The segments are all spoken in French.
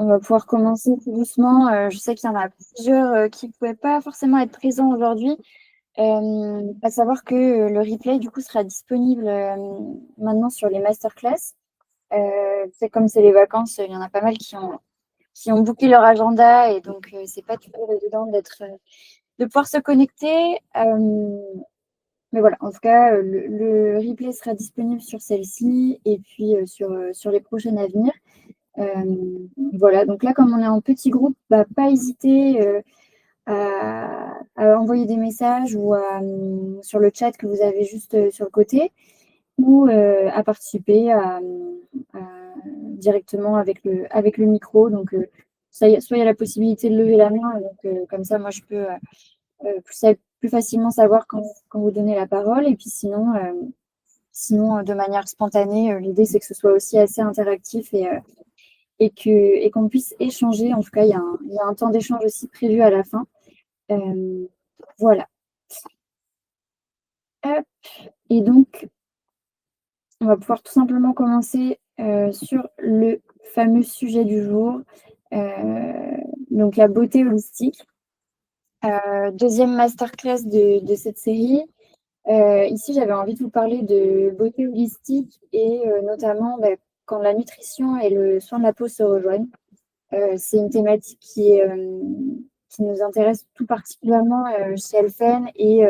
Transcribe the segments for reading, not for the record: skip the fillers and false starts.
On va pouvoir commencer tout doucement. Je sais qu'il y en a plusieurs qui ne pouvaient pas forcément être présents aujourd'hui. À savoir que le replay, du coup, sera disponible maintenant sur les masterclass. C'est comme c'est les vacances, il y en a pas mal qui ont booké leur agenda et donc c'est pas toujours évident de pouvoir se connecter. Mais voilà, en tout cas, le replay sera disponible sur celle-ci et puis sur les prochaines à venir. Voilà, donc là, comme on est en petit groupe, bah, pas hésiter à envoyer des messages ou sur le chat que vous avez juste sur le côté ou à participer directement avec le micro. Donc, soit il y a la possibilité de lever la main, donc comme ça, moi, je peux plus facilement savoir quand vous donnez la parole. Et puis sinon, de manière spontanée, l'idée, c'est que ce soit aussi assez interactif et qu'on puisse échanger. En tout cas, il y a un temps d'échange aussi prévu à la fin. Voilà. Hop. Et donc, on va pouvoir tout simplement commencer sur le fameux sujet du jour, donc la beauté holistique. Deuxième masterclass de cette série. Ici, j'avais envie de vous parler de beauté holistique et notamment quand la nutrition et le soin de la peau se rejoignent. C'est une thématique qui nous intéresse tout particulièrement chez Elfen et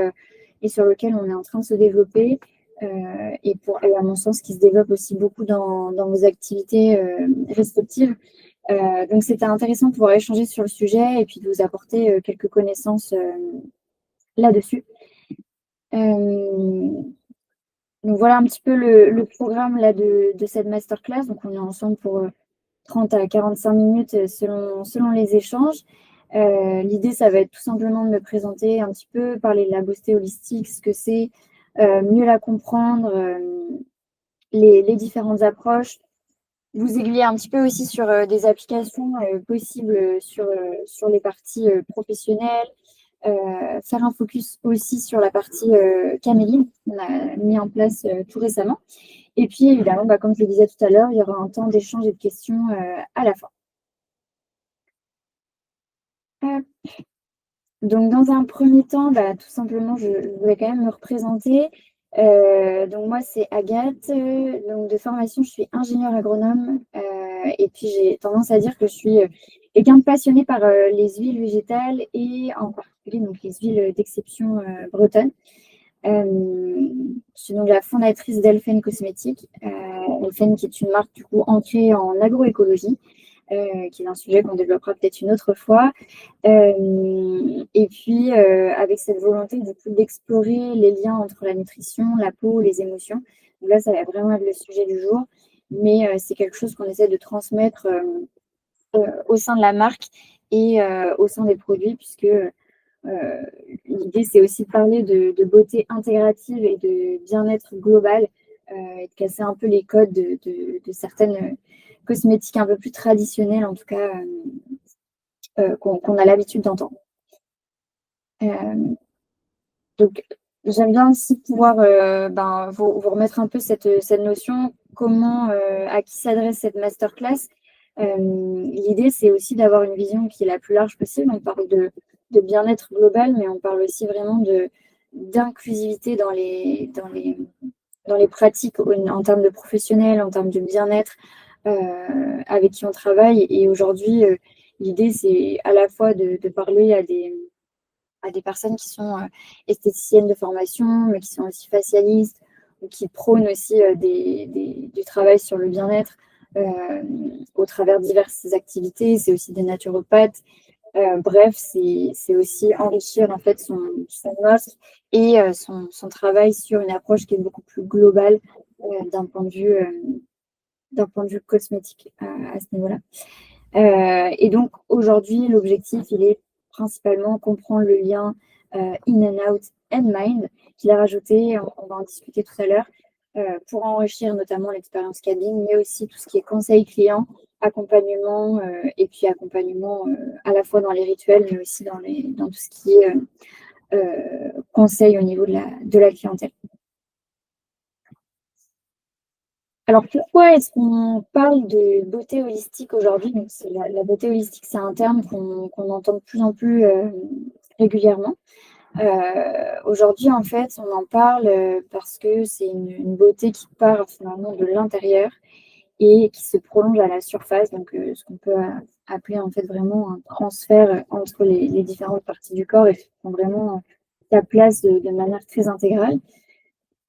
sur lequel on est en train de se développer et à mon sens qui se développe aussi beaucoup dans vos activités respectives. Donc c'était intéressant de pouvoir échanger sur le sujet et puis de vous apporter quelques connaissances là-dessus. Donc voilà un petit peu le programme là de cette masterclass. Donc on est ensemble pour 30 à 45 minutes selon les échanges. L'idée, ça va être tout simplement de me présenter un petit peu, parler de la beauté holistique, ce que c'est, mieux la comprendre, les différentes approches, vous aiguiller un petit peu aussi sur des applications possibles sur les parties professionnelles, faire un focus aussi sur la partie caméline qu'on a mis en place tout récemment. Et puis évidemment, comme je le disais tout à l'heure, il y aura un temps d'échange et de questions à la fin. Donc, dans un premier temps, tout simplement, je voulais quand même me représenter. Donc, moi, c'est Agathe. Donc, de formation, je suis ingénieure agronome. Et puis, j'ai tendance à dire que je suis quelqu'un de passionné par les huiles végétales et en particulier donc, les huiles d'exception bretonnes. Je suis donc la fondatrice d'Elfen Cosmétiques. Elfen, qui est une marque du coup ancrée en agroécologie, qui est un sujet qu'on développera peut-être une autre fois. Et puis, avec cette volonté du coup d'explorer les liens entre la nutrition, la peau, les émotions. Donc là, ça va vraiment être le sujet du jour, mais c'est quelque chose qu'on essaie de transmettre au sein de la marque et au sein des produits, puisque l'idée, c'est aussi de parler de beauté intégrative et de bien-être global, et de casser un peu les codes de certaines cosmétiques un peu plus traditionnelles, en tout cas, qu'on a l'habitude d'entendre. Donc, j'aime bien aussi pouvoir vous remettre un peu cette notion, à qui s'adresse cette masterclass. L'idée, c'est aussi d'avoir une vision qui est la plus large possible. On parle de bien-être global, mais on parle aussi vraiment d'inclusivité dans les pratiques en termes de professionnels, en termes de bien-être avec qui on travaille. Et aujourd'hui, l'idée, c'est à la fois de parler à des personnes qui sont esthéticiennes de formation, mais qui sont aussi facialistes, ou qui prônent aussi du travail sur le bien-être au travers de diverses activités. C'est aussi des naturopathes. Bref, c'est aussi enrichir en fait son offre et son travail sur une approche qui est beaucoup plus globale d'un point de vue cosmétique à ce niveau-là. Et donc aujourd'hui, l'objectif, il est principalement comprendre le lien in and out and mind qu'il a rajouté, on va en discuter tout à l'heure, pour enrichir notamment l'expérience cabine, mais aussi tout ce qui est conseil client, accompagnement et puis accompagnement à la fois dans les rituels, mais aussi dans tout ce qui est conseil au niveau de la clientèle. Alors pourquoi est-ce qu'on parle de beauté holistique aujourd'hui? Donc la beauté holistique, c'est un terme qu'on entend de plus en plus régulièrement. Aujourd'hui, en fait, on en parle parce que c'est une beauté qui part finalement de l'intérieur et qui se prolonge à la surface, donc ce qu'on peut appeler en fait vraiment un transfert entre les différentes parties du corps et qui prend vraiment sa place de manière très intégrale.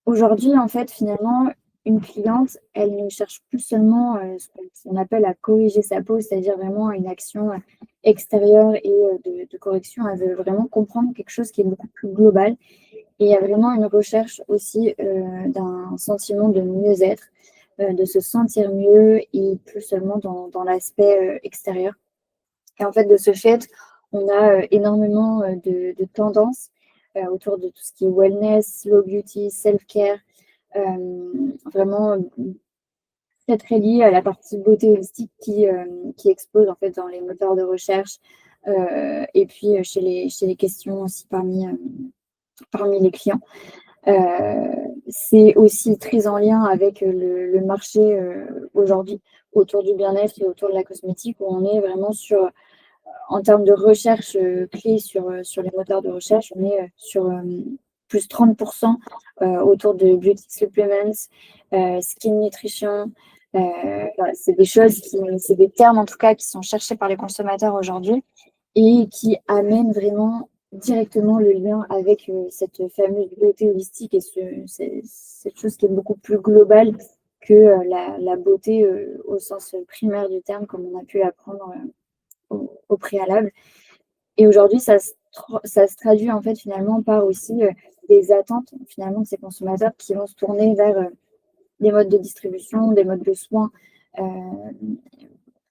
Aujourd'hui, en fait, finalement, une cliente, elle ne cherche plus seulement ce qu'on appelle à corriger sa peau, c'est-à-dire vraiment une action extérieure et de correction. Elle veut vraiment comprendre quelque chose qui est beaucoup plus global. Et il y a vraiment une recherche aussi d'un sentiment de mieux-être, de se sentir mieux et plus seulement dans l'aspect extérieur. Et en fait, de ce fait, on a énormément de tendances autour de tout ce qui est wellness, slow beauty, self-care, vraiment très très lié à la partie beauté holistique qui explose en fait dans les moteurs de recherche et puis chez les questions aussi parmi les clients. C'est aussi très en lien avec le marché aujourd'hui autour du bien-être et autour de la cosmétique où on est vraiment en termes de recherche clés sur les moteurs de recherche, on est sur plus 30% autour de beauty supplements, skin nutrition. Voilà, c'est des choses c'est des termes en tout cas qui sont cherchés par les consommateurs aujourd'hui et qui amènent vraiment directement le lien avec cette fameuse beauté holistique et cette chose qui est beaucoup plus globale que la beauté au sens primaire du terme, comme on a pu l'apprendre au préalable. Et aujourd'hui, ça se traduit en fait finalement par aussi des attentes finalement de ces consommateurs qui vont se tourner vers des modes de distribution, des modes de soins. Euh,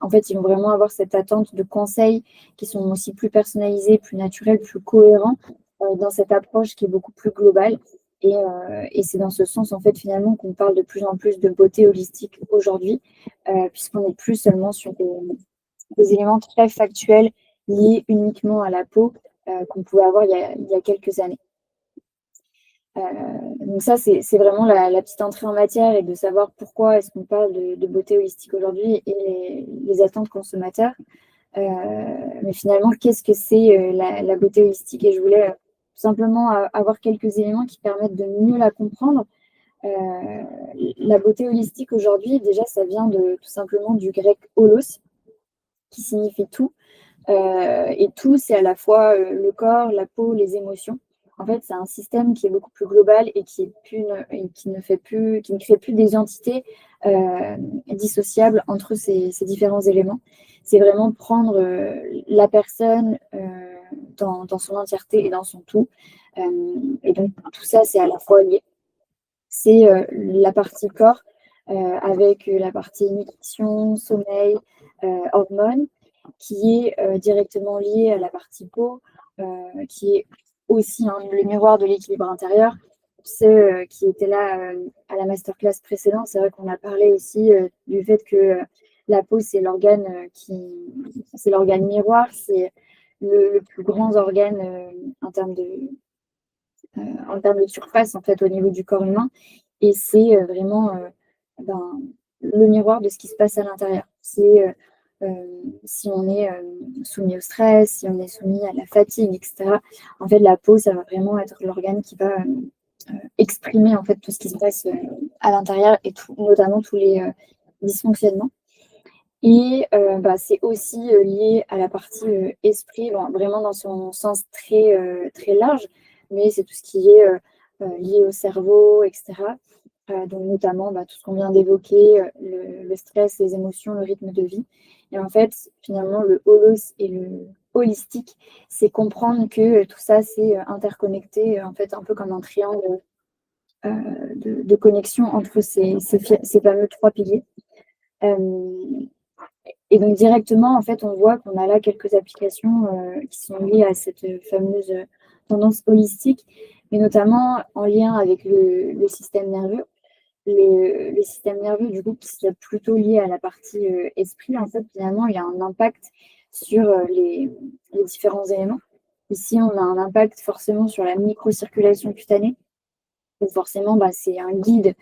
En fait, ils vont vraiment avoir cette attente de conseils qui sont aussi plus personnalisés, plus naturels, plus cohérents dans cette approche qui est beaucoup plus globale. Et c'est dans ce sens, en fait, finalement, qu'on parle de plus en plus de beauté holistique aujourd'hui, puisqu'on n'est plus seulement sur des éléments très factuels liés uniquement à la peau qu'on pouvait avoir il y a quelques années. Euh, donc ça, c'est vraiment la petite entrée en matière et de savoir pourquoi est-ce qu'on parle de beauté holistique aujourd'hui et les attentes consommateurs. Euh, mais finalement, qu'est-ce que c'est la beauté holistique? Et je voulais tout simplement avoir quelques éléments qui permettent de mieux la comprendre. Euh, la beauté holistique aujourd'hui, déjà, ça vient tout simplement du grec holos, qui signifie tout. Et tout, c'est à la fois le corps, la peau, les émotions. En fait, c'est un système qui est beaucoup plus global et qui ne crée plus des entités dissociables entre ces différents éléments. C'est vraiment prendre la personne dans son entièreté et dans son tout. Et donc, tout ça, c'est à la fois lié. C'est la partie corps avec la partie nutrition, sommeil, hormones qui est directement lié à la partie peau, qui est aussi le miroir de l'équilibre intérieur. Ceux qui étaient là à la masterclass précédente, c'est vrai qu'on a parlé aussi du fait que la peau, c'est l'organe miroir, c'est le plus grand organe en termes de surface en fait au niveau du corps humain. Et c'est vraiment ben, le miroir de ce qui se passe à l'intérieur. Si on est soumis au stress, si on est soumis à la fatigue, etc. En fait, la peau, ça va vraiment être l'organe qui va exprimer en fait tout ce qui se passe à l'intérieur et notamment tous les dysfonctionnements. Et bah, c'est aussi lié à la partie esprit, bon, vraiment dans son sens très large, mais c'est tout ce qui est lié au cerveau, etc. Donc notamment tout ce qu'on vient d'évoquer, le stress, les émotions, le rythme de vie. Et en fait, finalement, le holos et le holistique, c'est comprendre que tout ça, c'est interconnecté, en fait, un peu comme un triangle de connexion entre ces fameux trois piliers. Euh, et donc directement, en fait, on voit qu'on a là quelques applications qui sont liées à cette fameuse tendance holistique, mais notamment en lien avec le système nerveux. Le système nerveux, du coup, qui serait plutôt lié à la partie esprit, en fait, finalement, il y a un impact sur les différents éléments. Ici, on a un impact forcément sur la microcirculation cutanée, Donc forcément, c'est un guide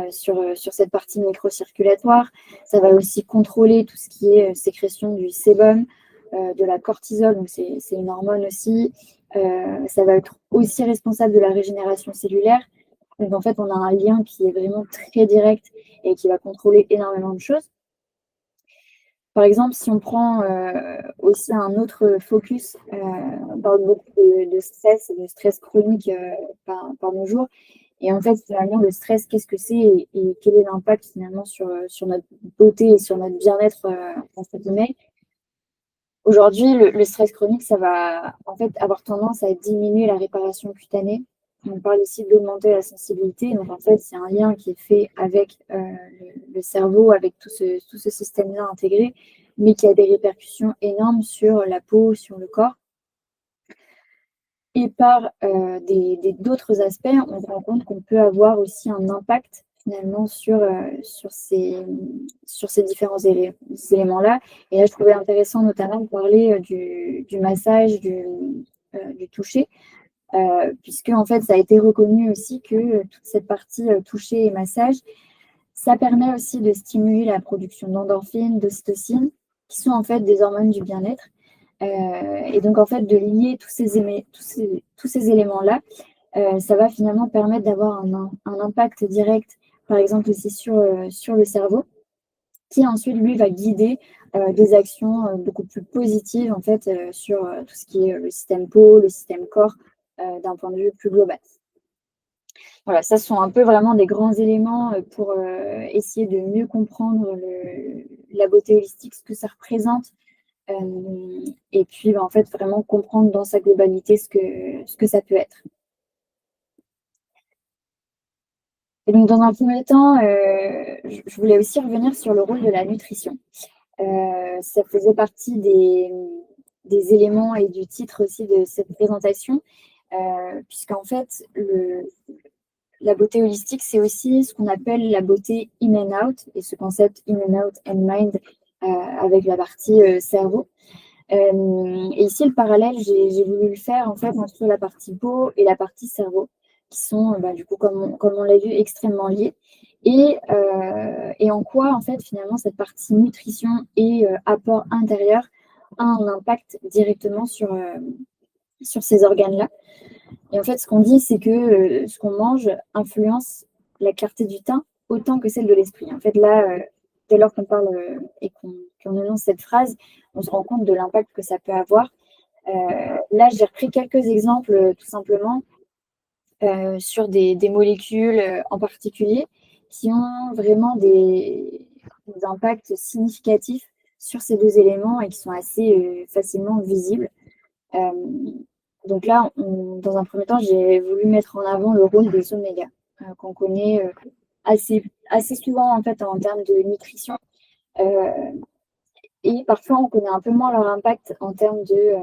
sur cette partie microcirculatoire. Ça va aussi contrôler tout ce qui est sécrétion du sébum, de la cortisol, donc c'est une hormone aussi. Ça va être aussi responsable de la régénération cellulaire. Donc en fait, on a un lien qui est vraiment très direct et qui va contrôler énormément de choses. Par exemple, si on prend aussi un autre focus, on parle beaucoup de stress et de stress chronique par nos jours. Et en fait, finalement, le stress, qu'est-ce que c'est et quel est l'impact finalement sur notre beauté et sur notre bien-être, entre guillemets. Aujourd'hui, le stress chronique, ça va en fait avoir tendance à diminuer la réparation cutanée. On parle ici d'augmenter la sensibilité. Donc en fait, c'est un lien qui est fait avec le cerveau, avec tout ce système-là intégré, mais qui a des répercussions énormes sur la peau, sur le corps. Et par d'autres aspects, on se rend compte qu'on peut avoir aussi un impact finalement sur ces différents éléments-là. Et là, je trouvais intéressant notamment de parler du massage, du toucher, puisque en fait, ça a été reconnu aussi que toute cette partie toucher et massage, ça permet aussi de stimuler la production d'endorphines, d'ocytocine, qui sont en fait des hormones du bien-être. Et donc, en fait, de lier tous ces éléments-là, ça va finalement permettre d'avoir un impact direct, par exemple aussi sur le cerveau, qui ensuite, lui, va guider des actions beaucoup plus positives, en fait, sur tout ce qui est le système peau, le système corps, d'un point de vue plus global. Voilà, ça sont un peu vraiment des grands éléments pour essayer de mieux comprendre la beauté holistique, ce que ça représente, et puis en fait vraiment comprendre dans sa globalité ce que ça peut être. Et donc dans un premier temps, je voulais aussi revenir sur le rôle de la nutrition. Ça faisait partie des éléments et du titre aussi de cette présentation, puisqu'en fait la beauté holistique, c'est aussi ce qu'on appelle la beauté in and out, et ce concept in and out and mind avec la partie cerveau. Et ici, le parallèle, j'ai voulu le faire en fait entre la partie peau et la partie cerveau, qui sont du coup, comme on l'a vu, extrêmement liés. Et en quoi, en fait, finalement, cette partie nutrition et apport intérieur a un impact directement sur ces organes-là. Et en fait, ce qu'on dit, c'est que ce qu'on mange influence la clarté du teint autant que celle de l'esprit. En fait, là, dès lors qu'on parle et qu'on énonce cette phrase, on se rend compte de l'impact que ça peut avoir. Là, j'ai repris quelques exemples, tout simplement, sur des molécules en particulier qui ont vraiment des impacts significatifs sur ces deux éléments et qui sont assez facilement visibles. Donc là, dans un premier temps, j'ai voulu mettre en avant le rôle des omégas, qu'on connaît assez souvent en fait en termes de nutrition. Et parfois, on connaît un peu moins leur impact en termes de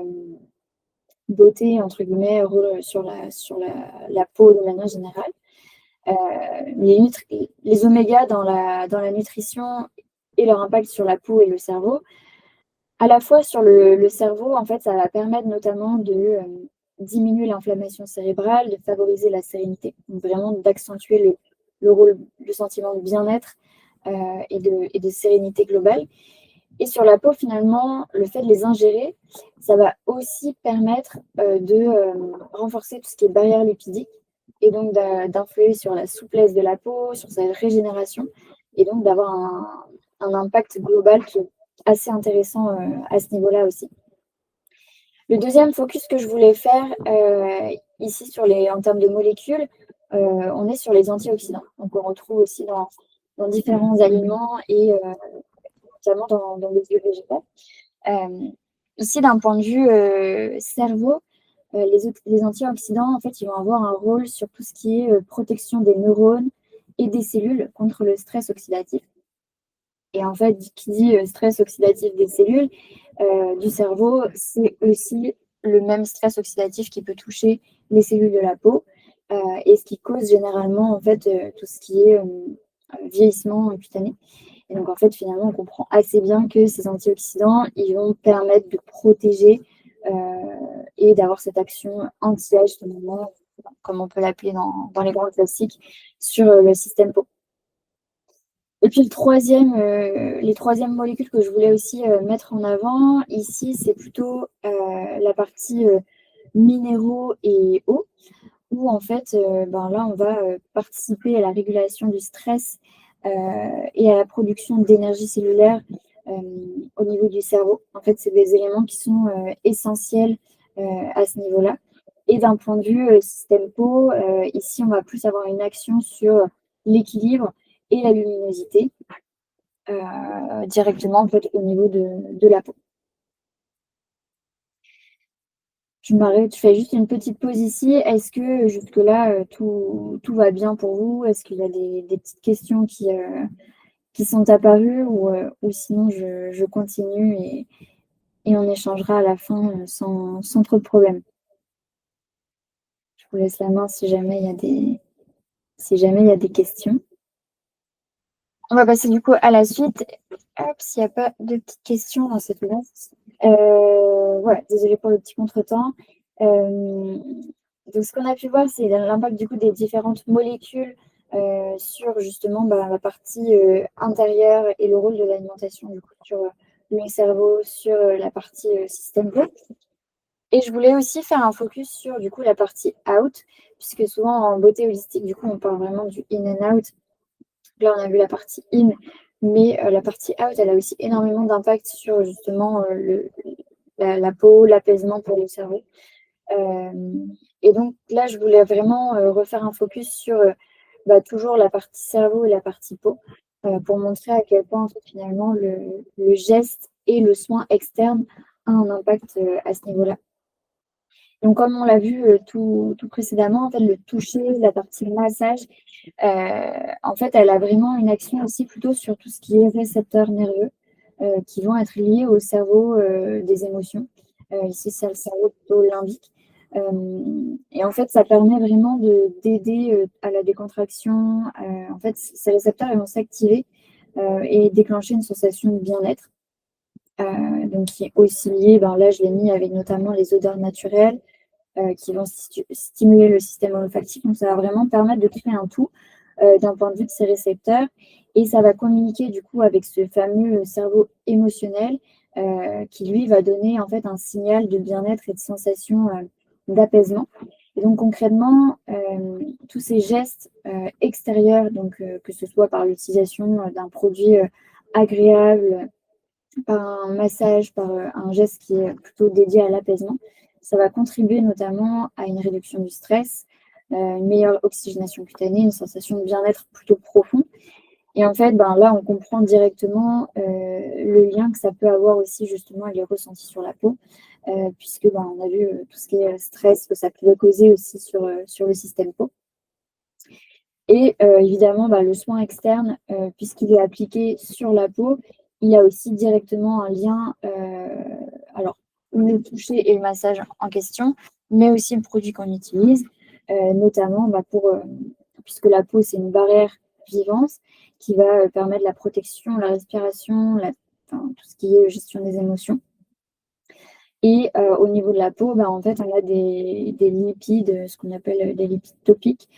beauté, entre guillemets, sur la peau de manière générale. Les omégas dans la nutrition et leur impact sur la peau et le cerveau, à la fois sur le cerveau, en fait, ça va permettre notamment de diminuer l'inflammation cérébrale, de favoriser la sérénité, donc vraiment d'accentuer le sentiment de bien-être et de sérénité globale. Et sur la peau, finalement, le fait de les ingérer, ça va aussi permettre de renforcer tout ce qui est barrière lipidique et donc d'influer sur la souplesse de la peau, sur sa régénération et donc d'avoir un impact global qui est assez intéressant à ce niveau-là aussi. Le deuxième focus que je voulais faire ici en termes de molécules, on est sur les antioxydants. Donc on retrouve aussi dans différents aliments et notamment dans les huiles végétales. Ici, d'un point de vue cerveau, les antioxydants, en fait, ils vont avoir un rôle sur tout ce qui est protection des neurones et des cellules contre le stress oxydatif. Et en fait, qui dit stress oxydatif des cellules du cerveau, c'est aussi le même stress oxydatif qui peut toucher les cellules de la peau et ce qui cause généralement en fait tout ce qui est vieillissement cutané. Et donc en fait, finalement, on comprend assez bien que ces antioxydants, ils vont permettre de protéger et d'avoir cette action anti-âge finalement comme on peut l'appeler dans les grands classiques, sur le système Pau. Et puis les troisièmes molécules que je voulais aussi mettre en avant ici, c'est plutôt la partie minéraux et eau, où en fait, là, on va participer à la régulation du stress et à la production d'énergie cellulaire au niveau du cerveau. En fait, c'est des éléments qui sont essentiels à ce niveau-là. Et d'un point de vue système peau, ici, on va plus avoir une action sur l'équilibre et la luminosité directement en fait, au niveau de la peau. Je m'arrête, je fais juste une petite pause ici. Est-ce que jusque-là, tout va bien pour vous? Est-ce qu'il y a des petites questions qui sont apparues ou sinon je continue et on échangera à la fin sans trop de problèmes. Je vous laisse la main si jamais il y a des questions. On va passer du coup à la suite. Hop, s'il n'y a pas de petites questions dans cette liste. Voilà, désolée pour le petit contretemps. Donc, ce qu'on a pu voir, c'est l'impact du coup des différentes molécules sur justement la partie intérieure et le rôle de l'alimentation du coup sur le cerveau, sur la partie système P. Et je voulais aussi faire un focus sur du coup la partie out, puisque souvent en beauté holistique, du coup, on parle vraiment du in and out. Là, on a vu la partie in, mais la partie out, elle a aussi énormément d'impact sur justement la peau, l'apaisement pour le cerveau. Et donc là, je voulais vraiment refaire un focus sur toujours la partie cerveau et la partie peau pour montrer à quel point en fait, finalement le geste et le soin externe a un impact à ce niveau-là. Donc, comme on l'a vu tout précédemment, en fait, le toucher, la partie massage, en fait, elle a vraiment une action aussi plutôt sur tout ce qui est récepteurs nerveux qui vont être liés au cerveau des émotions. Ici, c'est le cerveau plutôt limbique. Et en fait, ça permet vraiment d'aider à la décontraction. En fait, ces récepteurs ils vont s'activer et déclencher une sensation de bien-être. Donc, qui est aussi liée, là, je l'ai mis avec notamment les odeurs naturelles qui vont stimuler le système olfactif. Donc, ça va vraiment permettre de créer un tout d'un point de vue de ces récepteurs. Et ça va communiquer du coup avec ce fameux cerveau émotionnel qui, lui, va donner en fait un signal de bien-être et de sensation d'apaisement. Et donc, concrètement, tous ces gestes extérieurs, donc que ce soit par l'utilisation d'un produit agréable, par un massage, par un geste qui est plutôt dédié à l'apaisement, ça va contribuer notamment à une réduction du stress, une meilleure oxygénation cutanée, une sensation de bien-être plutôt profond. Et en fait, là, on comprend directement le lien que ça peut avoir aussi justement avec les ressentis sur la peau, puisque on a vu tout ce qui est stress que ça pouvait causer aussi sur le système peau. Et évidemment, le soin externe, puisqu'il est appliqué sur la peau, il y a aussi directement un lien, alors le toucher et le massage en question, mais aussi le produit qu'on utilise, notamment puisque la peau, c'est une barrière vivante qui va permettre la protection, la respiration, tout ce qui est gestion des émotions. Et au niveau de la peau, en fait, on a des lipides, ce qu'on appelle des lipides topiques,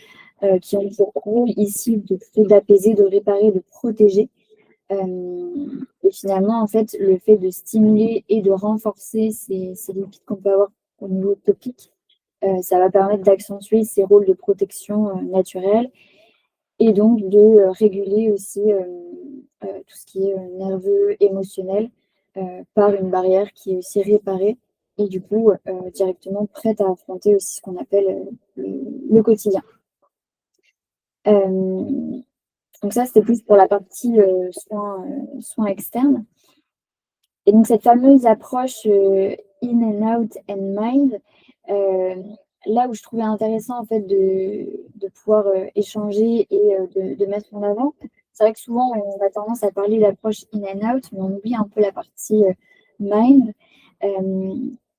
qui ont pour rôle ici d'apaiser, de réparer, de protéger. Et finalement, en fait, le fait de stimuler et de renforcer ces lipides qu'on peut avoir au niveau topique, ça va permettre d'accentuer ces rôles de protection naturelle et donc de réguler aussi tout ce qui est nerveux, émotionnel, par une barrière qui est aussi réparée et du coup directement prête à affronter aussi ce qu'on appelle le quotidien. Donc ça, c'était plus pour la partie soins externes. Et donc cette fameuse approche in and out and mind, là où je trouvais intéressant en fait de pouvoir échanger et de mettre en avant, c'est vrai que souvent on a tendance à parler d'approche in and out, mais on oublie un peu la partie mind.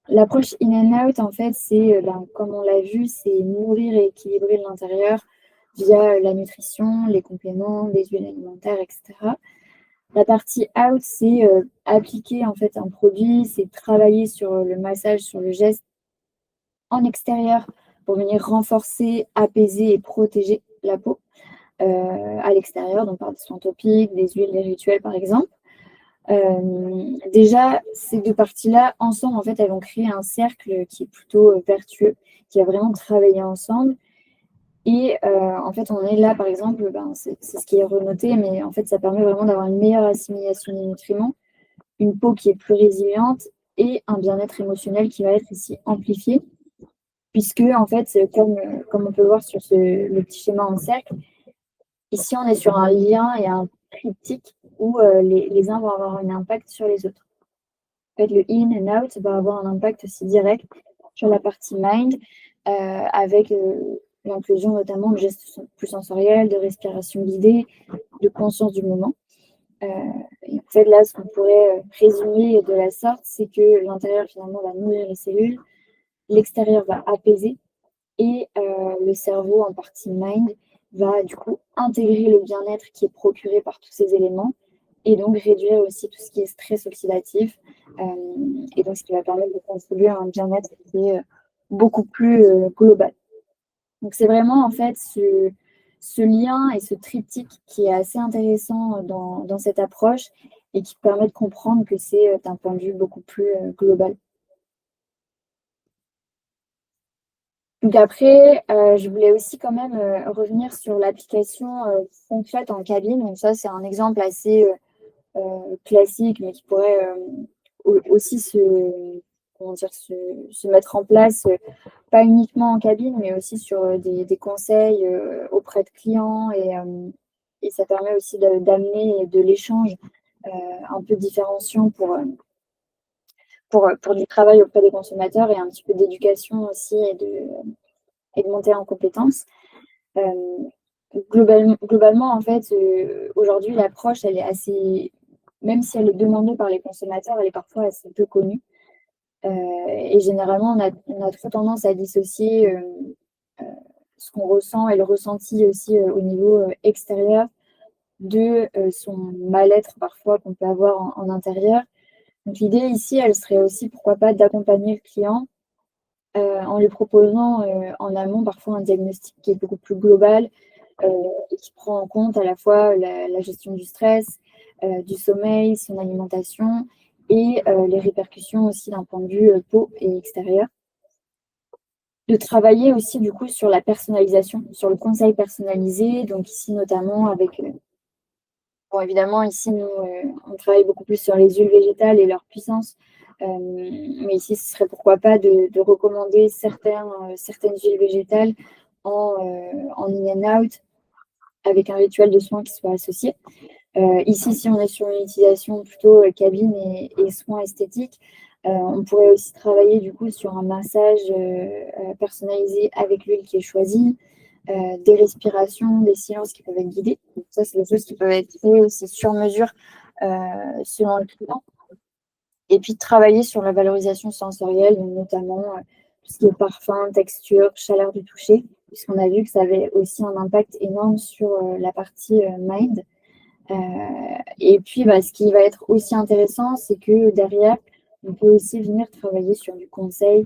L'approche in and out, en fait, c'est, comme on l'a vu, c'est nourrir et équilibrer l'intérieur via la nutrition, les compléments, les huiles alimentaires, etc. La partie out, c'est appliquer en fait un produit, c'est travailler sur le massage, sur le geste en extérieur pour venir renforcer, apaiser et protéger la peau à l'extérieur, donc par des soins topiques, des huiles, des rituels par exemple. Déjà, ces deux parties-là, ensemble, en fait, elles vont créer un cercle qui est plutôt vertueux, qui va vraiment travailler ensemble. Et en fait, on est là, par exemple, c'est ce qui est renoté, mais en fait, ça permet vraiment d'avoir une meilleure assimilation des nutriments, une peau qui est plus résiliente et un bien-être émotionnel qui va être ici amplifié, puisque en fait, comme on peut le voir sur le petit schéma en cercle, ici, on est sur un lien et un triptyque où les uns vont avoir un impact sur les autres. En fait, le in and out va avoir un impact aussi direct sur la partie mind, avec l'inclusion notamment de gestes plus sensoriels, de respiration guidée, de conscience du moment. Et en fait, là, ce qu'on pourrait présumer de la sorte, c'est que l'intérieur, finalement, va nourrir les cellules, l'extérieur va apaiser, et le cerveau, en partie mind, va du coup intégrer le bien-être qui est procuré par tous ces éléments, et donc réduire aussi tout ce qui est stress oxydatif, et donc ce qui va permettre de contribuer à un bien-être qui est beaucoup plus global. Donc c'est vraiment en fait ce lien et ce triptyque qui est assez intéressant dans cette approche et qui permet de comprendre que c'est d'un point de vue beaucoup plus global. Donc après, je voulais aussi quand même revenir sur l'application concrète en cabine. Donc ça, c'est un exemple assez classique, mais qui pourrait aussi comment dire, se mettre en place, pas uniquement en cabine, mais aussi sur des conseils auprès de clients. Et ça permet aussi d'amener de l'échange un peu différenciant pour du travail auprès des consommateurs et un petit peu d'éducation aussi et de monter en compétences. Globalement, en fait, aujourd'hui, l'approche, elle est assez, même si elle est demandée par les consommateurs, elle est parfois assez peu connue. Et généralement, on a trop tendance à dissocier ce qu'on ressent et le ressenti aussi au niveau extérieur de son mal-être parfois qu'on peut avoir en intérieur. Donc l'idée ici, elle serait aussi, pourquoi pas, d'accompagner le client en lui proposant en amont parfois un diagnostic qui est beaucoup plus global et qui prend en compte à la fois la gestion du stress, du sommeil, son alimentation et les répercussions aussi d'un point de vue peau et extérieur. De travailler aussi du coup sur la personnalisation, sur le conseil personnalisé, donc ici notamment avec, bon évidemment ici nous on travaille beaucoup plus sur les huiles végétales et leur puissance, mais ici ce serait pourquoi pas de recommander certaines huiles végétales en in and out avec un rituel de soins qui soit associé. Ici, si on est sur une utilisation plutôt cabine et soins esthétiques, on pourrait aussi travailler du coup sur un massage personnalisé avec l'huile qui est choisie, des respirations, des silences qui peuvent être guidés. Donc ça, c'est des choses qui peuvent être faites aussi sur mesure selon le client. Et puis travailler sur la valorisation sensorielle, donc notamment tout ce qui est parfum, texture, chaleur du toucher, puisqu'on a vu que ça avait aussi un impact énorme sur la partie mind. Et puis, ce qui va être aussi intéressant, c'est que derrière, on peut aussi venir travailler sur du conseil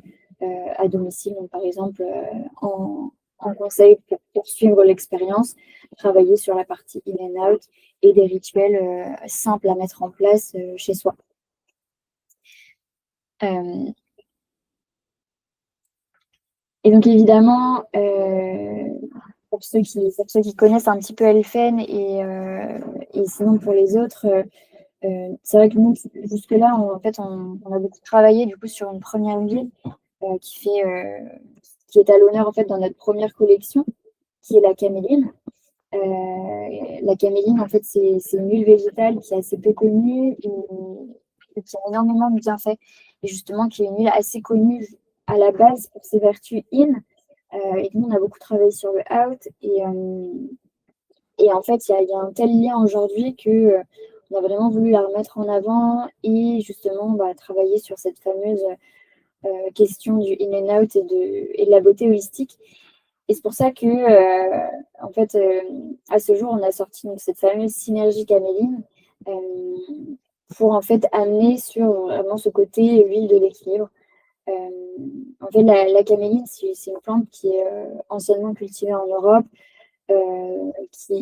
à domicile. Donc, par exemple, en conseil pour poursuivre l'expérience, travailler sur la partie in and out et des rituels simples à mettre en place chez soi. Et donc, évidemment, pour ceux qui connaissent un petit peu Elfen et sinon pour les autres, c'est vrai que nous, jusque-là, en fait, on a beaucoup travaillé du coup sur une première huile qui est à l'honneur en fait dans notre première collection, qui est la caméline. La caméline, en fait, c'est une huile végétale qui est assez peu connue et qui a énormément de bienfaits. Et justement, qui est une huile assez connue à la base pour ses vertus in. Et nous, on a beaucoup travaillé sur le out. Et en fait, il y a un tel lien aujourd'hui que on a vraiment voulu la remettre en avant et justement travailler sur cette fameuse question du in and out et de la beauté holistique. Et c'est pour ça que, en fait, à ce jour, on a sorti donc, cette fameuse synergie caméline pour en fait amener sur vraiment ce côté huile de l'équilibre. En fait, la caméline, c'est une plante qui est anciennement cultivée en Europe, que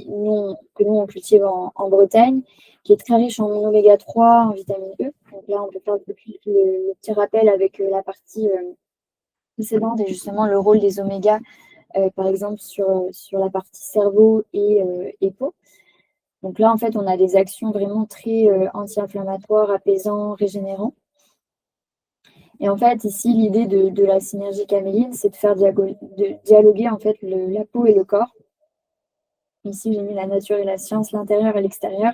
nous on cultive en Bretagne, qui est très riche en oméga 3, en vitamine E. Donc là, on peut faire le petit rappel avec la partie précédente et justement le rôle des omégas, par exemple sur la partie cerveau et peau. Donc là, en fait, on a des actions vraiment très anti-inflammatoires, apaisants, régénérants. Et en fait, ici, l'idée de la synergie caméline, c'est de faire dialoguer en fait la peau et le corps. Ici, j'ai mis la nature et la science, l'intérieur et l'extérieur,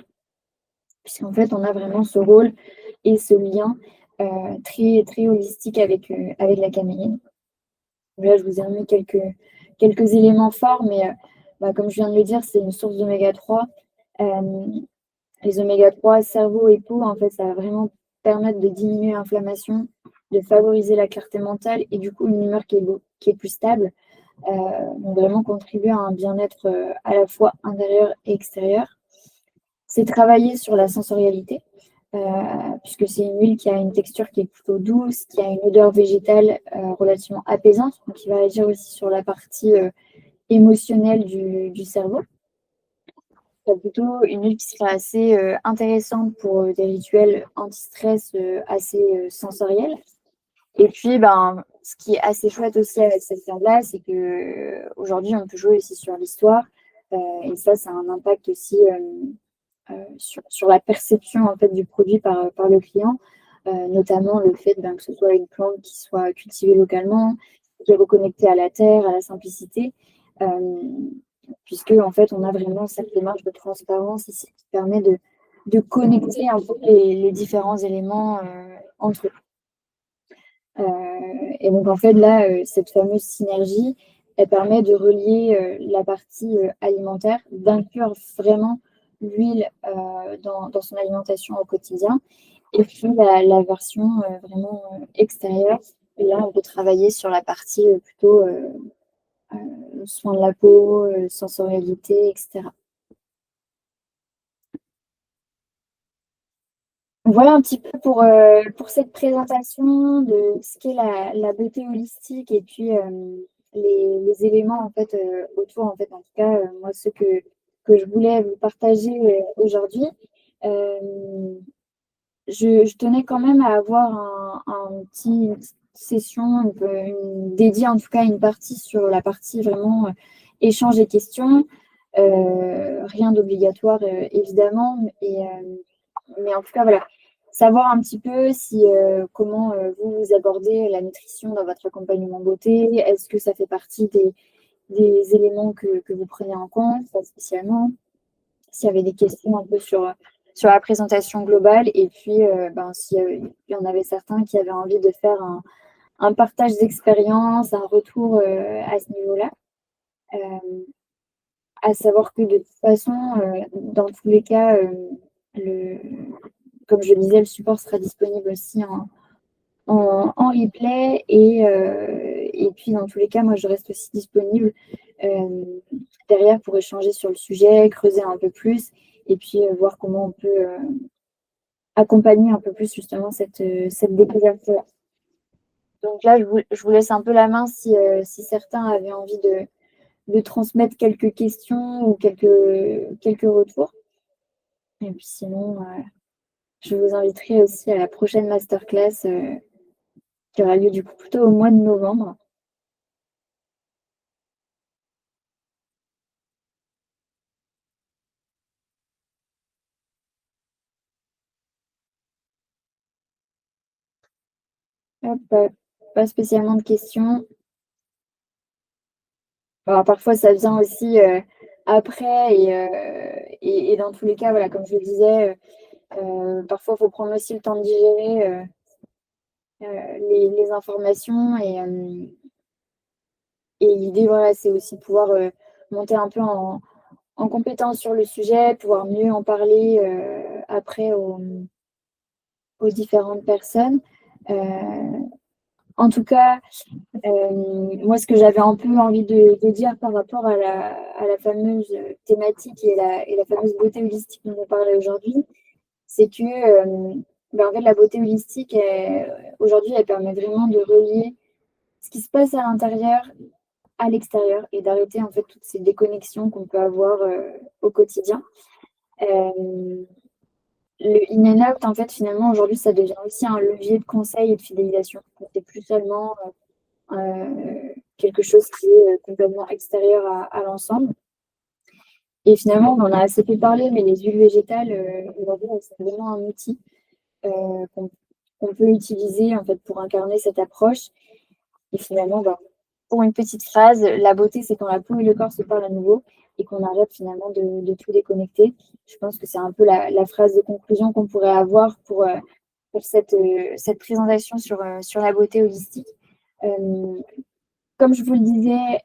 puisqu'en fait, on a vraiment ce rôle et ce lien très, très holistique avec la caméline. Là, je vous ai mis quelques éléments forts, mais comme je viens de le dire, c'est une source d'oméga 3. Les oméga 3, cerveau et peau, en fait, ça va vraiment permettre de diminuer l'inflammation, de favoriser la clarté mentale et du coup une humeur qui est plus stable. Donc vraiment contribuer à un bien-être à la fois intérieur et extérieur. C'est travailler sur la sensorialité, puisque c'est une huile qui a une texture qui est plutôt douce, qui a une odeur végétale relativement apaisante, donc qui va agir aussi sur la partie émotionnelle du cerveau. C'est plutôt une huile qui serait assez intéressante pour des rituels anti-stress assez sensoriels. Et puis, ce qui est assez chouette aussi avec cette herbe-là, c'est qu'aujourd'hui, on peut jouer aussi sur l'histoire. Et ça a un impact aussi sur la perception en fait, du produit par le client, notamment le fait que ce soit une plante qui soit cultivée localement, qui est reconnectée à la terre, à la simplicité, puisque en fait, on a vraiment cette démarche de transparence ici qui permet de connecter un peu les différents éléments entre eux. Et donc en fait là, cette fameuse synergie, elle permet de relier la partie alimentaire, d'inclure vraiment l'huile dans son alimentation au quotidien, et puis la version vraiment extérieure. Et là, on peut travailler sur la partie plutôt soin de la peau, sensorialité, etc. Voilà un petit peu pour cette présentation de ce qu'est la beauté holistique et puis les éléments en fait autour en fait en tout cas moi ce que je voulais vous partager aujourd'hui. Euh, je tenais quand même à avoir une petite session dédiée en tout cas une partie sur la partie vraiment échange et questions. Rien d'obligatoire évidemment mais en tout cas voilà, savoir un petit peu si comment vous abordez la nutrition dans votre accompagnement beauté. Est-ce que ça fait partie des éléments que vous prenez en compte, pas spécialement? S'il y avait des questions un peu sur la présentation globale, et puis s'il y en avait certains qui avaient envie de faire un partage d'expérience, un retour à ce niveau-là. À savoir que de toute façon, dans tous les cas, comme je le disais, le support sera disponible aussi en replay et puis dans tous les cas, moi je reste aussi disponible derrière pour échanger sur le sujet, creuser un peu plus et puis voir comment on peut accompagner un peu plus justement cette découverte-là. Donc là, je vous laisse un peu la main si certains avaient envie de transmettre quelques questions ou quelques retours. Et puis sinon, je vous inviterai aussi à la prochaine masterclass qui aura lieu du coup plutôt au mois de novembre. Hop, pas spécialement de questions. Alors, parfois, ça vient aussi après et dans tous les cas, voilà, comme je le disais, parfois, il faut prendre aussi le temps de digérer les informations et l'idée, voilà, c'est aussi de pouvoir monter un peu en compétence sur le sujet, pouvoir mieux en parler après aux différentes personnes. En tout cas, moi, ce que j'avais un peu envie de dire par rapport à la fameuse thématique et la fameuse beauté holistique dont on parlait aujourd'hui, c'est que En fait, la beauté holistique, aujourd'hui, elle permet vraiment de relier ce qui se passe à l'intérieur à l'extérieur et d'arrêter en fait toutes ces déconnexions qu'on peut avoir au quotidien. Euh, le in and out, en fait, finalement, aujourd'hui, ça devient aussi un levier de conseil et de fidélisation. C'est plus seulement quelque chose qui est complètement extérieur à l'ensemble. Et finalement, on en a assez peu parlé, mais les huiles végétales, aujourd'hui, c'est vraiment un outil qu'on peut utiliser en fait pour incarner cette approche. Et finalement, pour une petite phrase, la beauté, c'est quand la peau et le corps se parlent à nouveau et qu'on arrête finalement de tout déconnecter. Je pense que c'est un peu la phrase de conclusion qu'on pourrait avoir pour cette présentation sur la beauté holistique. Euh, Comme je vous le disais,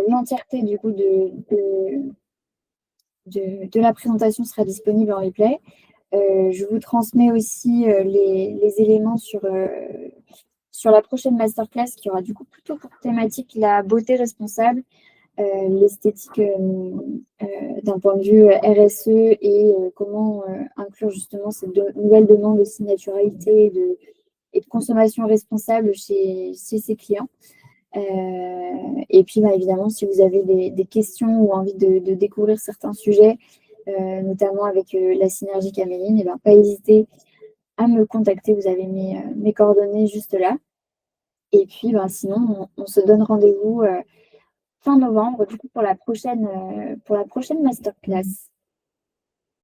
l'entièreté du coup de la présentation sera disponible en replay. Je vous transmets aussi les éléments sur la prochaine masterclass qui aura du coup plutôt pour thématique la beauté responsable, l'esthétique d'un point de vue RSE et comment inclure justement cette nouvelle demande aussi de naturalité et de consommation responsable chez ses clients. Et puis évidemment, si vous avez des questions ou envie de découvrir certains sujets, notamment avec la synergie caméline, pas hésiter à me contacter. Vous avez mes coordonnées juste là. Et puis sinon, on se donne rendez-vous fin novembre, du coup, pour la prochaine masterclass.